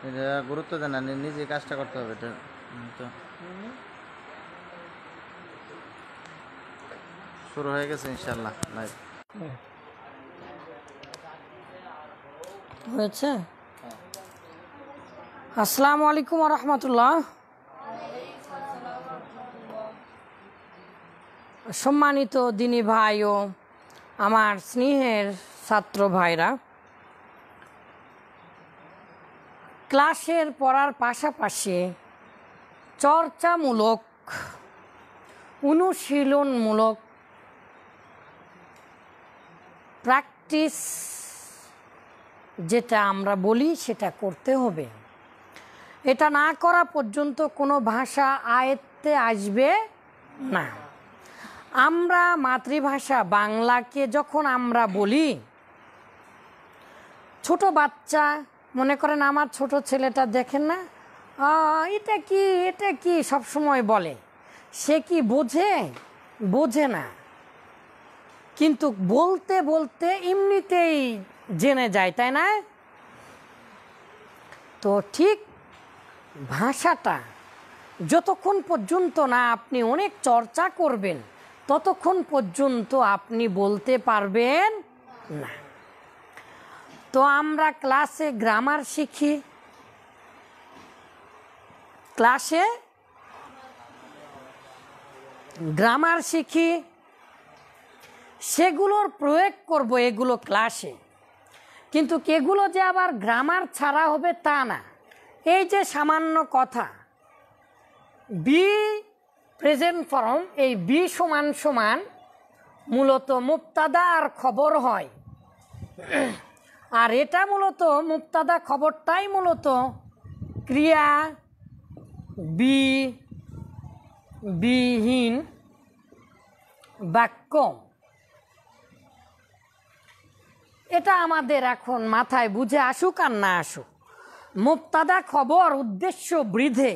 এটা গুরুত্ব দেন না, নিজে কাজটা করতে হবে। এটা তো শুরু হয়ে গেছে ইনশাল্লাহ লাইভ হয়েছে। আসসালামু আলাইকুম ওয়া রাহমাতুল্লাহ। সম্মানিত দিনী ভাই ও আমার স্নেহের ছাত্র ভাইরা, ক্লাসের পড়ার পাশাপাশি চর্চামূলক, অনুশীলনমূলক প্র্যাকটিস যেটা আমরা বলি সেটা করতে হবে। এটা না করা পর্যন্ত কোনো ভাষা আয়ত্তে আসবে না। আমরা মাতৃভাষা বাংলাকে যখন আমরা বলি, ছোট বাচ্চা, মনে করেন আমার ছোট ছেলেটা দেখেন না, এটা কি এটা কি সবসময় বলে, সে কি বোঝে? বোঝে না, কিন্তু বলতে বলতে এমনিতেই জেনে যায়, তাই না? তো ঠিক ভাষাটা যতক্ষণ পর্যন্ত না আপনি অনেক চর্চা করবেন ততক্ষণ পর্যন্ত আপনি বলতে পারবেন না। তো আমরা ক্লাসে গ্রামার শিখি, সেগুলোর প্রয়োগ করব এগুলো ক্লাসে, কিন্তু এগুলো যে আবার গ্রামার ছাড়া হবে তা না। এই যে সামান্য কথা বি প্রেজেন্ট ফর্ম, এই বি সমান সমান মূলত মুবতাদা আর খবর হয়, আর এটা মূলত মুবতাদা খবরটাই মূলত ক্রিয়া বিহীন বাক্য। এটা আমাদের এখন মাথায় বুঝে আসুক আর না আসুক, মুবতাদা খবর উদ্দেশ্য বৃদ্ধে,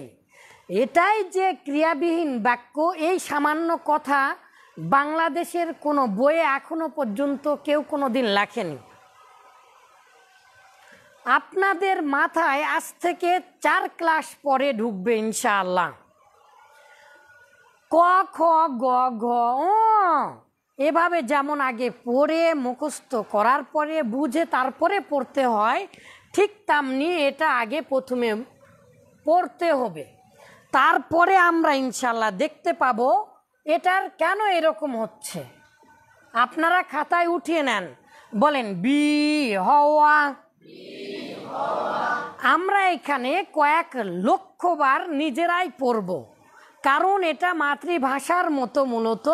এটাই যে ক্রিয়াবিহীন বাক্য। এই সামান্য কথা বাংলাদেশের কোনো বইয়ে এখনো পর্যন্ত কেউ কোনো দিন লেখেনি। আপনাদের মাথায় আজ থেকে 4 ক্লাস পরে ঢুকবে ইনশাআল্লাহ। ক খ গ ঘ এভাবে যেমন আগে পড়ে মুখস্থ করার পরে বুঝে তারপরে পড়তে হয়, ঠিক তেমনি এটা আগে প্রথমে পড়তে হবে, তারপরে আমরা ইনশাল্লাহ দেখতে পাবো এটার কেন এরকম হচ্ছে। আপনারা খাতায় উঠিয়ে নেন, বলেন বি হওয়া। আমরা এখানে কয়েক লক্ষবার নিজেরাই পড়ব, কারণ এটা মাতৃভাষার মতো মূলত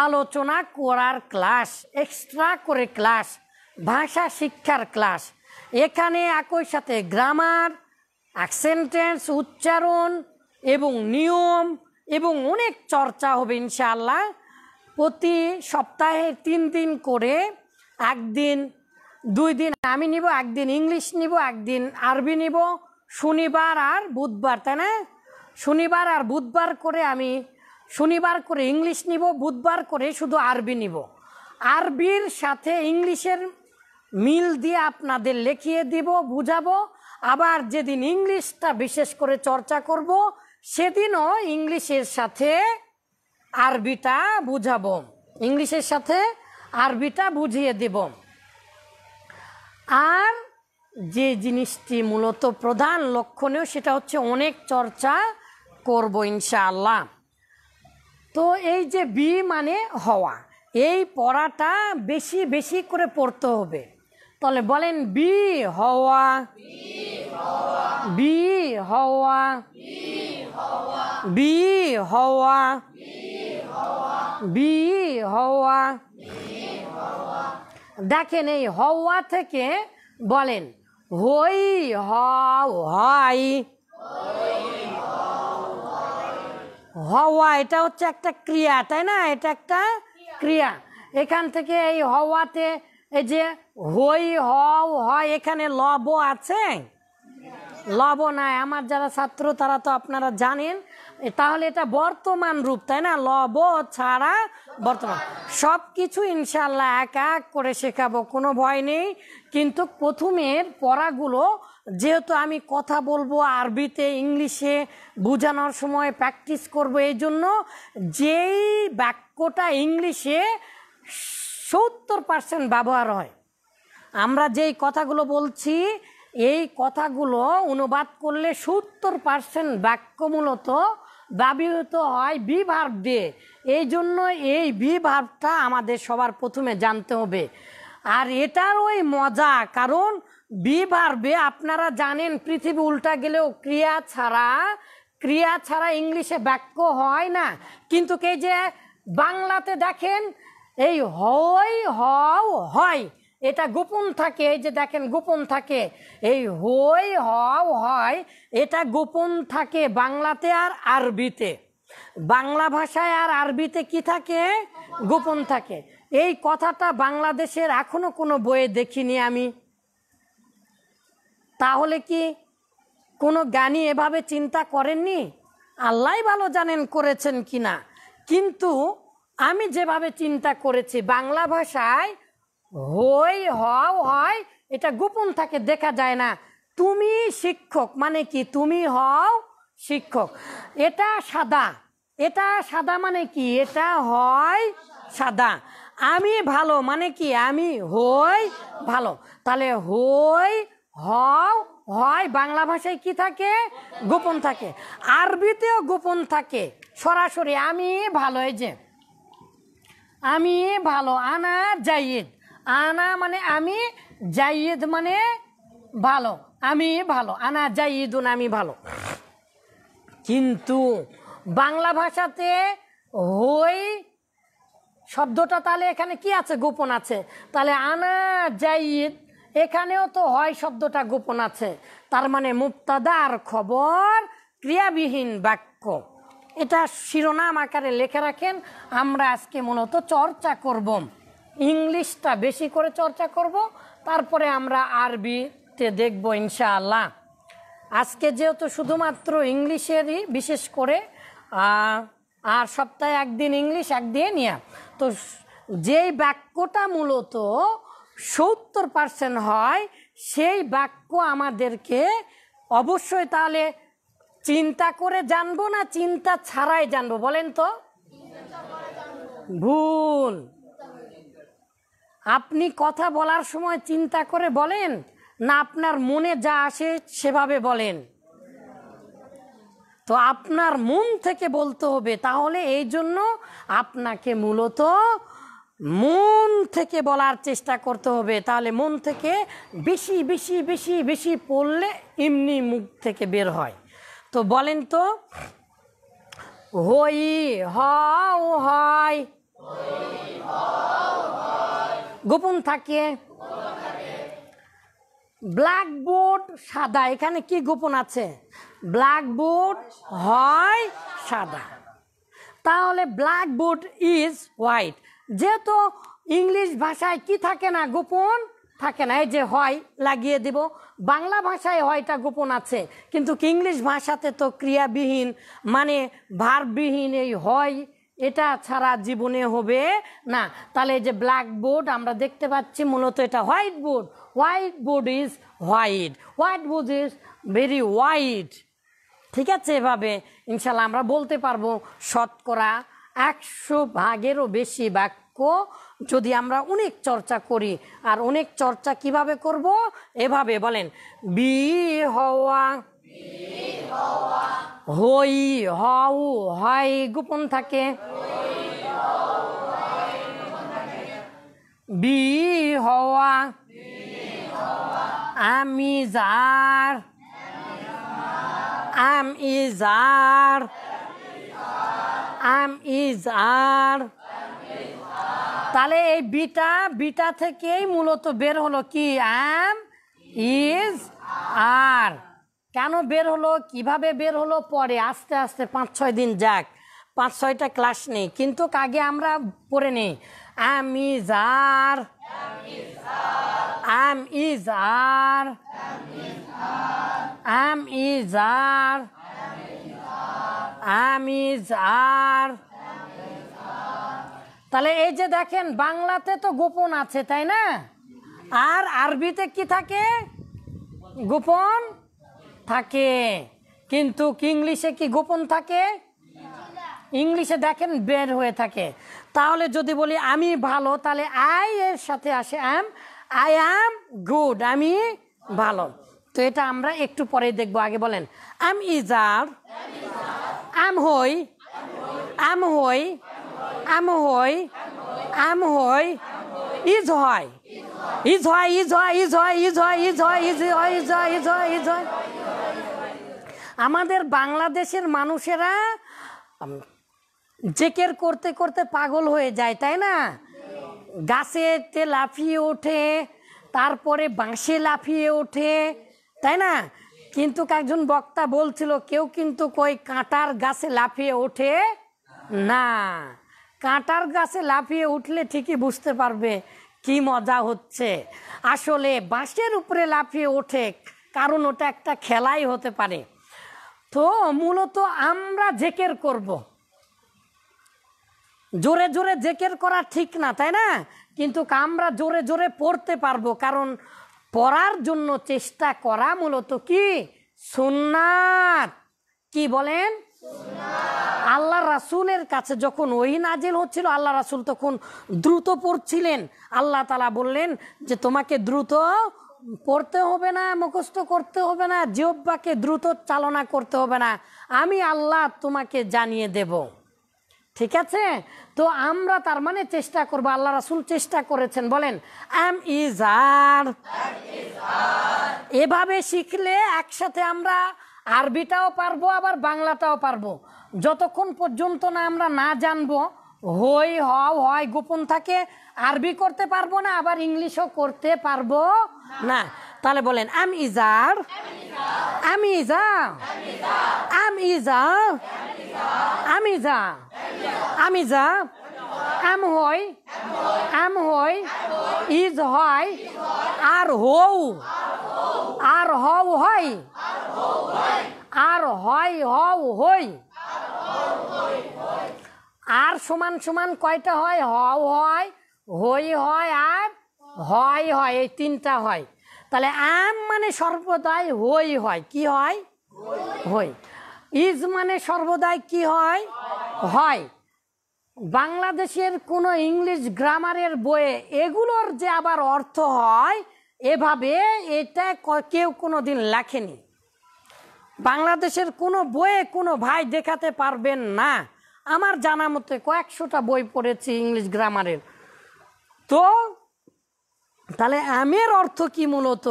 আলোচনা করার ক্লাস, এক্সট্রা করে ক্লাস, ভাষা শিক্ষার ক্লাস। এখানে একই সাথে গ্রামার, সেন্টেন্স, উচ্চারণ এবং নিয়ম এবং অনেক চর্চা হবে ইনশাআল্লাহ। প্রতি সপ্তাহে 3 দিন করে, একদিন 2 দিন আমি নিব, একদিন ইংলিশ নিব, একদিন আরবি নিব, শনিবার আর বুধবার, তাই না? শনিবার আর বুধবার করে আমি শনিবার করে ইংলিশ নিব, বুধবার করে শুধু আরবি নিব। আরবির সাথে ইংলিশের মিল দিয়ে আপনাদের লিখিয়ে দিব, বুঝাবো। আবার যেদিন ইংলিশটা বিশেষ করে চর্চা করব সেদিনও ইংলিশের সাথে আরবিটা বুঝাবো, ইংলিশের সাথে আরবিটা বুঝিয়ে দেব। আর যে জিনিসটি মূলত প্রধান লক্ষণীয় সেটা হচ্ছে অনেক চর্চা করব ইনশাআল্লাহ। তো এই যে বি মানে হওয়া, এই পড়াটা বেশি বেশি করে পড়তে হবে। তাহলে বলেন বি হওয়া, বি হওয়া, বি হওয়া, বি হওয়া। দেখেন এই হওয়া থেকে বলেন হই হও হয়, হওয়া এটা হচ্ছে একটা ক্রিয়া, তাই না? এটা একটা ক্রিয়া। এখান থেকে এই হওয়াতে এই যে হই হও হয়, এখানে লব আছে? লব নাই। আমার যারা ছাত্র তারা তো আপনারা জানেন, তাহলে এটা বর্তমান রূপ, তাই না? লব ছাড়া বর্তমান। সব কিছু ইনশাল্লাহ এক এক করে শেখাবো, কোনো ভয় নেই। কিন্তু প্রথমের পড়াগুলো যেহেতু আমি কথা বলবো আরবিতে ইংলিশে বোঝানোর সময় প্র্যাকটিস করব, এই জন্য যেই বাক্যটা ইংলিশে 70% ব্যবহার হয়, আমরা যেই কথাগুলো বলছি এই কথাগুলো অনুবাদ করলে 70% বাক্য মূলত ব্যবহৃত হয় বি ভার্ব দিয়ে। এই জন্য এই বি ভার্বটা আমাদের সবার প্রথমে জানতে হবে। আর এটার ওই মজা, কারণ বি ভার্বে আপনারা জানেন পৃথিবী উল্টা গেলেও ক্রিয়া ছাড়া ইংলিশে বাক্য হয় না। কিন্তু এই যে বাংলাতে দেখেন এই হয় হও হয় এটা গোপন থাকে, এই যে দেখেন গোপন থাকে, এই হই হও হয় এটা গোপন থাকে বাংলাতে আর আরবিতে। বাংলা ভাষায় আর আরবিতে কি থাকে? গোপন থাকে। এই কথাটা বাংলাদেশের এখনো কোনো বইয়ে দেখিনি আমি। তাহলে কি কোনো জ্ঞানী এভাবে চিন্তা করেননি? আল্লাহ ভালো জানেন করেছেন কিনা, কিন্তু আমি যেভাবে চিন্তা করেছি বাংলা ভাষায় হই হও হয় এটা গোপন থাকে, দেখা যায় না। তুমি শিক্ষক মানে কি? তুমি হও শিক্ষক। এটা সাদা মানে কি? এটা হয় সাদা। আমি ভালো মানে কি? আমি হই ভালো। তাহলে হই হও হয় বাংলা ভাষায় কি থাকে? গোপন থাকে। আরবিতেও গোপন থাকে সরাসরি। আমি ভালো, এই যে আমি ভালো, আনা জাইদ, আনা মানে আমি, জাইদ মানে ভালো, আমি ভালো, আনা জাইদুন আমি ভালো। কিন্তু বাংলা ভাষাতে হই শব্দটা তাহলে এখানে কি আছে? গোপন আছে। তাহলে আনা জাইদ এখানেও তো হয় শব্দটা গোপন আছে। তার মানে মুবতাদার খবর ক্রিয়াবিহীন বাক্য। এটা শিরোনাম আকারে লেখা রাখেন। আমরা আজকে মূলত চর্চা করব, ইংলিশটা বেশি করে চর্চা করব, তারপরে আমরা আরবিতে দেখব ইনশাআল্লাহ। আজকে যেহেতু শুধুমাত্র ইংলিশেরই বিশেষ করে, আর সপ্তাহে একদিন ইংলিশ একদিন ইয়া, তো যেই বাক্যটা মূলত 70% হয় সেই বাক্য আমাদেরকে অবশ্যই তাহলে চিন্তা করে জানবো না চিন্তা ছাড়াই জানবো? বলেন তো। ভুল। আপনি কথা বলার সময় চিন্তা করে বলেন না আপনার মনে যা আসে সেভাবে বলেন? তো আপনার মন থেকে বলতে হবে। তাহলে এই জন্য আপনাকে মূলত মন থেকে বলার চেষ্টা করতে হবে। তাহলে মন থেকে বেশি বেশি বেশি বেশি পড়লে এমনি মুখ থেকে বের হয়। তো বলেন তো, হই হও হয় গোপন থাকে। ব্ল্যাকবোর্ড সাদা, এখানে কি গোপন আছে? ব্ল্যাকবোর্ড হয় সাদা। তাহলে ব্ল্যাকবোর্ড ইজ হোয়াইট। যেহেতু ইংলিশ ভাষায় কি থাকে না? গোপন থাকে না। এই যে হয় লাগিয়ে দেব। বাংলা ভাষায় হয়টা গোপন আছে, কিন্তু ইংলিশ ভাষাতে তো ক্রিয়াবিহীন মানে ভার্ববিহীন এই হয় এটা ছাড়া জীবনে হবে না। তাহলে এই যে ব্ল্যাকবোর্ড আমরা দেখতে পাচ্ছি মূলত এটা white board. White board is white, white board is very white. ঠিক আছে, এভাবে ইনশাল্লাহ আমরা বলতে পারবো শতকরা 100 ভাগেরও বেশি বাক্য যদি আমরা অনেক চর্চা করি। আর অনেক চর্চা কিভাবে করব? এভাবে বলেন, বি হওয়া হই হও হয় গোপন থাকে। বি হওয়া আমি যার, আম is are, am is are. তাহলে এই বিটা থেকেই মূলত বের হলো কি? আম ইজ আর। কেন বের হলো, কিভাবে বের হলো পরে আস্তে আস্তে 5-6 দিন যাক, 5-6টা ক্লাস নেই, কিন্তু আগে আমরা পড়ে নেই। Am is are, am is are, am is are, am is are. তাহলে এই যে দেখেন বাংলাতে তো গোপন আছে তাই না? আর আরবিতে কি থাকে? গোপন থাকে, কিন্তু ইংলিশে কি গোপন থাকে? ইংলিশে দেখেন বের হয়ে থাকে। তাহলে যদি বলি আমি ভালো, তাহলে আই এর সাথে আসে অ্যাম, আই অ্যাম গুড, আমি ভালো। তো এটা আমরা একটু পরে দেখবো, আগে বলেন আম ইজার, আম হই, আম হই, আম হই, আম হই, ইজ হয়, ইজ হয়, ইজ হয়, ইজ হয়, ইজ হয়, ইজ হয়, ইজ হয়, ইজ হয়, ইজ হয়, ইজ হয়। আমাদের বাংলাদেশের মানুষেরা জেকের করতে করতে পাগল হয়ে যায়, তাই না? গাছেতে লাফিয়ে ওঠে, তারপরে বাঁশে লাফিয়ে ওঠে, তাই না? কিন্তু একজন বক্তা বলছিল কেউ কিন্তু কই কাঁটার গাছে লাফিয়ে ওঠে না। কাঁটার গাছে লাফিয়ে উঠলে ঠিকই বুঝতে পারবে কি মজা হচ্ছে। আসলে বাঁশের উপরে লাফিয়ে ওঠে, কারণ ওটা একটা খেলাই হতে পারে। তো মূলত আমরা জেকের করব, জোরে জোরে জেকের করা ঠিক না, তাই না? কিন্তু আমরা জোরে জোরে পড়তে পারবো, কারণ পড়ার জন্য চেষ্টা করা মূলত কি সুন্নাত। কি বলেন? আল্লাহ রাসূলের কাছে যখন ওহী নাজিল হচ্ছিল, আল্লাহ রাসূল তখন দ্রুত পড়ছিলেন। আল্লাহ তাআলা বললেন যে তোমাকে দ্রুত পড়তে হবে না, মুখস্থ করতে হবে না, জিহ্বাকে দ্রুত চালনা করতে হবে না, আমি আল্লাহ তোমাকে জানিয়ে দেব। ঠিক আছে? তো আমরা তার মানে চেষ্টা করব, আল্লাহ রাসূল চেষ্টা করেছেন। বলেন আম ইজার। এভাবে শিখলে একসাথে আমরা আরবিটাও পারবো, আবার বাংলাটাও পারবো। যতক্ষণ পর্যন্ত না আমরা না জানবো হই হও হয় গোপন থাকে, আরবি করতে পারবো না, আবার ইংলিশও করতে পারবো না। তাহলে বলেন আম ইজার, আম ইজার, আম ইজার, আম ইজার, আম ইজার, আম হই, আম হই, ইজ হয়, আর হও, আর হও হয়, আর হয় হও হই। আর সমান সমান কয়টা হয়? হও হয়, হই হয়, আর হয় হয়, এই তিনটা হয়। তাহলে আম মানে সর্বদাই হই হয়, কি হয়? হই। ইজ মানে সর্বদাই কি হয়? হয়। বাংলাদেশের কোনো ইংলিশ গ্রামারের বইয়ে এগুলোর যে আবার অর্থ হয় এভাবে, এটা কেউ কোনো দিন লেখেনি। বাংলাদেশের কোনো বইয়ে কোনো ভাই দেখাতে পারবেন না। আমার জানা মতে কয়েকশোটা বই পড়েছি ইংলিশ গ্রামারের। তো তাহলে আমের অর্থ কি? মূলত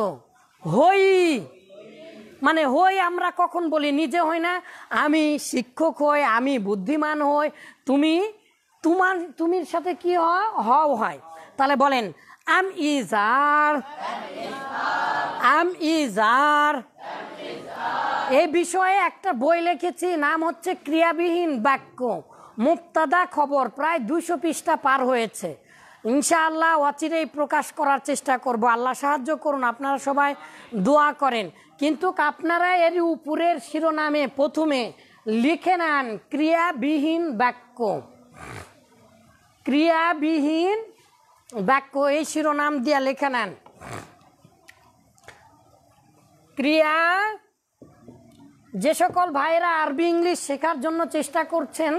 হই। মানে হই আমরা কখন বলি? নিজে হই না, আমি শিক্ষক হই, আমি বুদ্ধিমান হই, তুমির সাথে কি হয়? হও হয়। তাহলে বলেন আম ইজার, আম ইজার। এই বিষয়ে একটা বই লিখেছি, নাম হচ্ছে ক্রিয়াবিহীন বাক্য, মুক্তাদা খবর, প্রায় 200 পৃষ্ঠা পার হয়েছে। ইনশাআল্লাহ অচিরেই প্রকাশ করার চেষ্টা করব। আল্লাহ সাহায্য করুন, আপনারা সবাই দোয়া করেন। কিন্তু আপনারা এর উপরের শিরোনামে প্রথমে লিখে নেন ক্রিয়াবিহীন বাক্য, ক্রিয়াবিহীন বাক্য, এই শিরোনাম দিয়ে লিখে নেন। ক্রিয়া, যে সকল ভাইরা আরবি ইংলিশ শেখার জন্য চেষ্টা করছেন,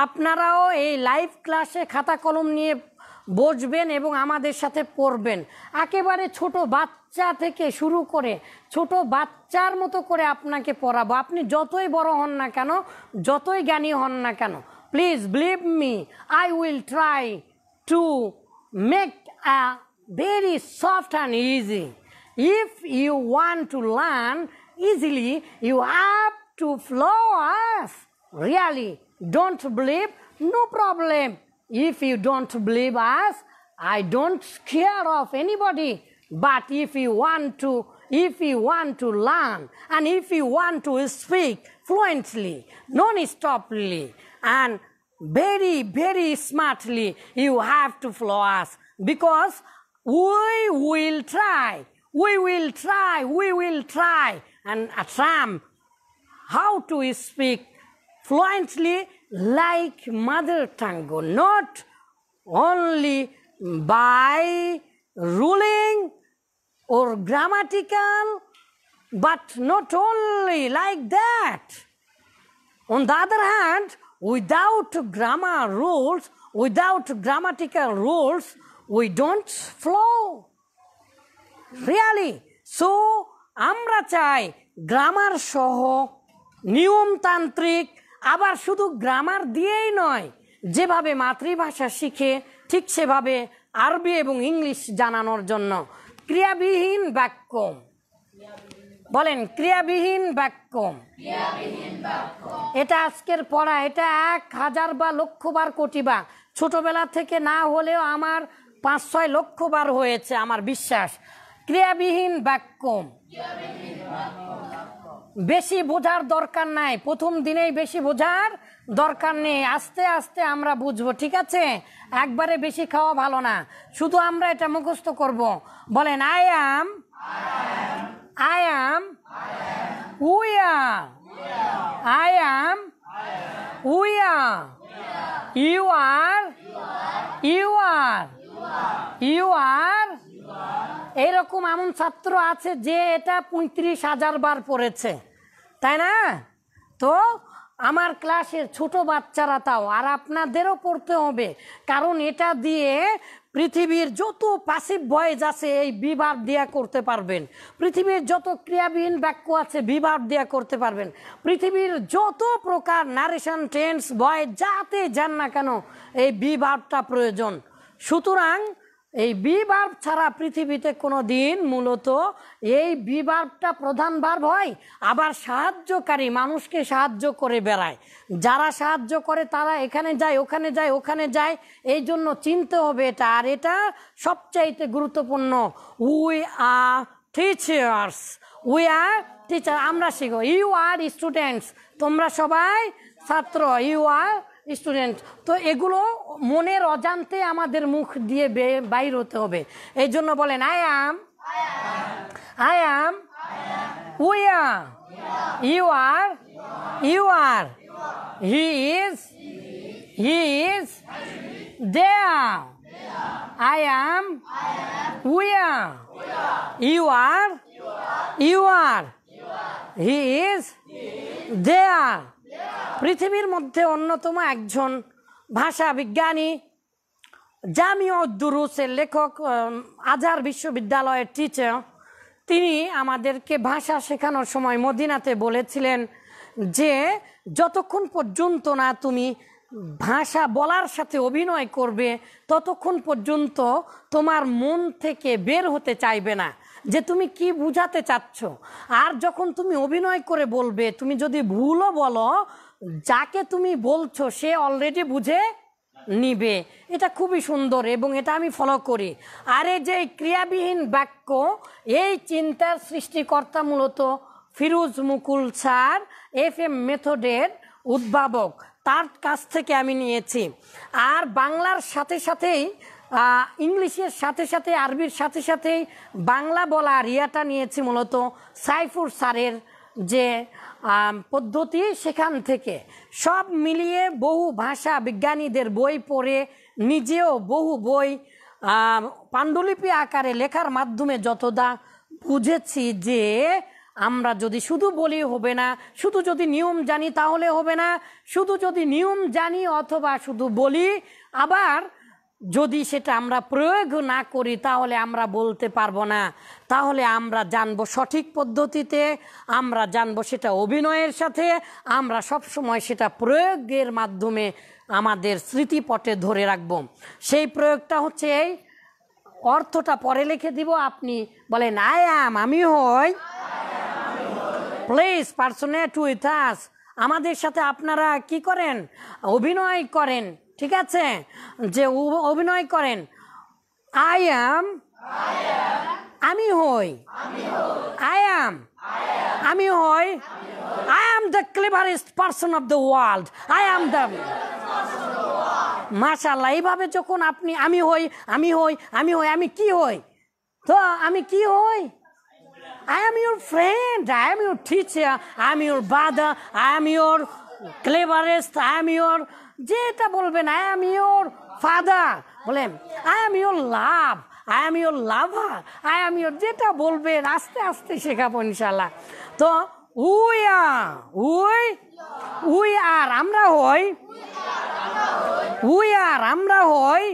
আপনারাও এই লাইভ ক্লাসে খাতা কলম নিয়ে বসবেন এবং আমাদের সাথে পড়বেন। একেবারে ছোট বাচ্চা থেকে শুরু করে ছোট বাচ্চার মতো করে আপনাকে পড়াবো। আপনি যতই বড় হন না কেন, যতই জ্ঞানী হন না কেন, please believe me, I will try to make a very soft and easy. If you want to learn easily, you have to follow us. Really, don't believe? No problem. If you don't believe us, I don't care of anybody. But if you want to learn, and if you want to speak fluently, non-stoply, and very, very smartly, you have to follow us, because we will try. We will try and attempt how to speak fluently like mother tongue, not only by ruling or grammatical But not only like that. On the other hand, without grammar rules, without grammatical rules, we don't flow. Really. So, আমরা চাই grammar সহ নিয়মতান্ত্রিক, আবার শুধু grammar দিয়েই নয়, যেভাবে মাতৃভাষা শিখে ঠিক সেভাবে আরবি এবং ইংলিশ জানানোর জন্য ক্রিয়াবিহীন বাক্য। বলেন ক্রিয়াবিহীন বাক্য। এটা আজকের পড়া, এটা 1000 বা লক্ষবার কোটিবার, ছোটবেলা থেকে না হলেও আমার 5-6 লক্ষবার হয়েছে আমার বিশ্বাস। ক্রিয়াবিহীন বাক্য। বেশি বোঝার দরকার নাই, প্রথম দিনেই বেশি বোঝার দরকার নেই, আস্তে আস্তে আমরা বুঝবো, ঠিক আছে? একবারে বেশি খাওয়া ভালো না, শুধু আমরা এটা মুখস্থ করব। বলেন I am, we are, I am, we are, you are, you are, you are. এইরকম এমন ছাত্র আছে যে এটা 35,000 বার পড়েছে, তাই না? তো আমার ক্লাসের ছোট বাচ্চারা তাও, আর আপনাদেরও পড়তে হবে, কারণ এটা দিয়ে পৃথিবীর যত প্যাসিভ ভয়েস আছে এই বিভাগ দিয়া করতে পারবেন, পৃথিবীর যত ক্রিয়াবিহীন বাক্য আছে বিভাগ দিয়া করতে পারবেন, পৃথিবীর যত প্রকার নারেশন টেন্স ভয়েস যাতে যান না কেন এই বিভাগটা প্রয়োজন। সুতরাং এই বিভাগ ছাড়া পৃথিবীতে কোনো দিন মূলত এই বিভাগটা প্রধান ভার্ব হয়, আবার সাহায্যকারী মানুষকে সাহায্য করে বেড়ায়, যারা সাহায্য করে তারা এখানে যায় ওখানে যায় ওখানে যায়, এই জন্য চিনতে হবে এটা। আর এটা সবচাইতে গুরুত্বপূর্ণ। We are teachers, we are teacher, আমরা শিখো। ইউ আর স্টুডেন্টস, তোমরা সবাই ছাত্র, ইউ আর স্টুডেন্ট। তো এগুলো মনের অজান্তে আমাদের মুখ দিয়ে বাইর হতে হবে। এই জন্য বলেন I am, I am, we are, you are, you are, he is, he is, they are, I am, we are, you are, you are, he is, they are. পৃথিবীর মধ্যে অন্যতম একজন ভাষা বিজ্ঞানী, জামিয়া দুরুসের লেখক, আজহার বিশ্ববিদ্যালয়ের টিচার, তিনি আমাদেরকে ভাষা শেখানোর সময় মদিনাতে বলেছিলেন যে যতক্ষণ পর্যন্ত না তুমি ভাষা বলার সাথে অভিনয় করবে ততক্ষণ পর্যন্ত তোমার মন থেকে বের হতে চাইবে না যে তুমি কি বুঝাতে চাচ্ছ। আর যখন তুমি অভিনয় করে বলবে, তুমি যদি ভুলও বলো, যাকে তুমি বলছো সে অলরেডি বুঝে নিবে। এটা খুবই সুন্দর এবং এটা আমি ফলো করি। আর এই যে ক্রিয়াবিহীন বাক্য, এই চিন্তার সৃষ্টিকর্তা মূলত ফিরোজ মুকুল স্যার, FM মেথডের উদ্ভাবক, তার কাছ থেকে আমি নিয়েছি। আর বাংলার সাথে সাথেই ইংলিশের সাথে সাথে আরবির সাথে সাথেই বাংলা বলার ইয়াটা নিয়েছি মূলত সাইফুর স্যারের যে পদ্ধতি, সেখান থেকে সব মিলিয়ে বহু ভাষা বিজ্ঞানীদের বই পড়ে নিজেও বহু বই পাণ্ডুলিপি আকারে লেখার মাধ্যমে যতটা বুঝেছি যে আমরা যদি শুধু বলি হবে না, শুধু যদি নিয়ম জানি তাহলে হবে না, শুধু যদি নিয়ম জানি অথবা শুধু বলি, আবার যদি সেটা আমরা প্রয়োগ না করি তাহলে আমরা বলতে পারবো না। তাহলে আমরা জানবো সঠিক পদ্ধতিতে, আমরা জানবো সেটা অভিনয়ের সাথে, আমরা সব সময় সেটা প্রয়োগের মাধ্যমে আমাদের স্মৃতিপটে ধরে রাখবো। সেই প্রয়োগটা হচ্ছে এই, অর্থটা পরে লিখে দিব, আপনি বলেন আই অ্যাম, আমি হই। প্লিজ পার্সোনেট উইথ আস, আমাদের সাথে আপনারা কি করেন? অভিনয় করেন, ঠিক আছে? যে অভিনয় করেন, আই অ্যাম, আমি হই, আই অ্যাম, আমি হই, I am the cleverest person of the world, I am the. মাশাআল্লাহ, এইভাবে যখন আপনি আমি হই, আমি হই, আমি হই, আমি কি হই? তো আমি কি হই? I am your friend, I am your teacher, I am your brother, I am your cleverest, I am your, যেটা বলবেন, I am your father, বলেন I am your love, I am your lover, I am your, যেটা বলবেন আস্তে আস্তে শেখাবো ইনশাল্লাহ। তো উই আর আমরা হই, উই আর আমরা হই,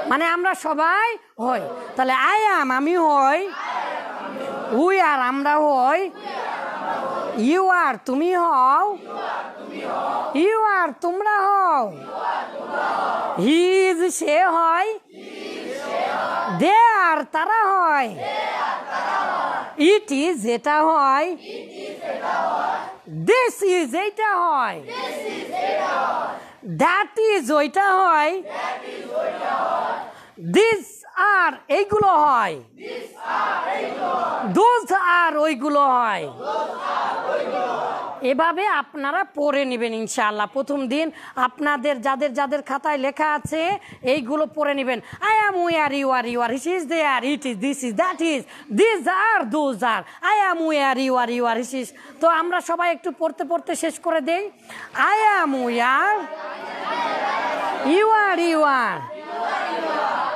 মানে আমরা সবাই হই। তাহলে আই অ্যাম আমি হই, উই আর আমরা হই, ইউ আর তুমি হও, ইউ আর তোমরা হও, হি ইজ সে হয়, দে আর তারা হয়, ইট ইজ যেটা হয়, দিস ইজ এইটা হয়, দ্যাট ইজ ওইটা হয়, দিস আর এইগুলো হয়, দোজ আর ওইগুলো হয়। এভাবে আপনারা পড়ে নেবেন ইনশাআল্লাহ। প্রথম দিন আপনাদের যাদের যাদের খাতায় লেখা আছে এইগুলো পড়ে নেবেন। I am, we are, you are, you are, his is, they are, it is, this is, that is, this are, those are, I am, we are, you are, you are, his is. তো আমরা সবাই একটু পড়তে পড়তে শেষ করে দেই। I am, we are, you are, you are,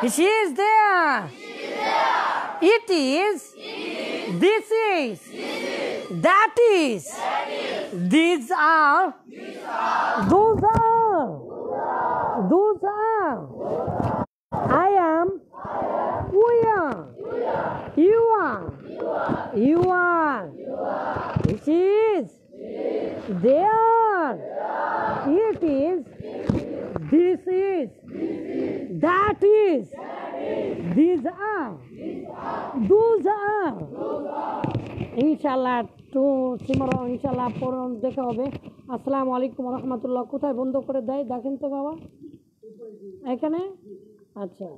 his is, they are, it is, this is, that is, these are, those are, those are, I am, we are, you are, you are, it is, they are, it is, this is, that is, these are, those are। ইনশাল্লাহ একটু সিমরা ইনশাল্লাহ পড়ুন, দেখা হবে। আসসালামু আলাইকুম রহমতুল্লাহ। কোথায় বন্ধ করে দেয় দেখেন তো বাবা, এখানে, আচ্ছা।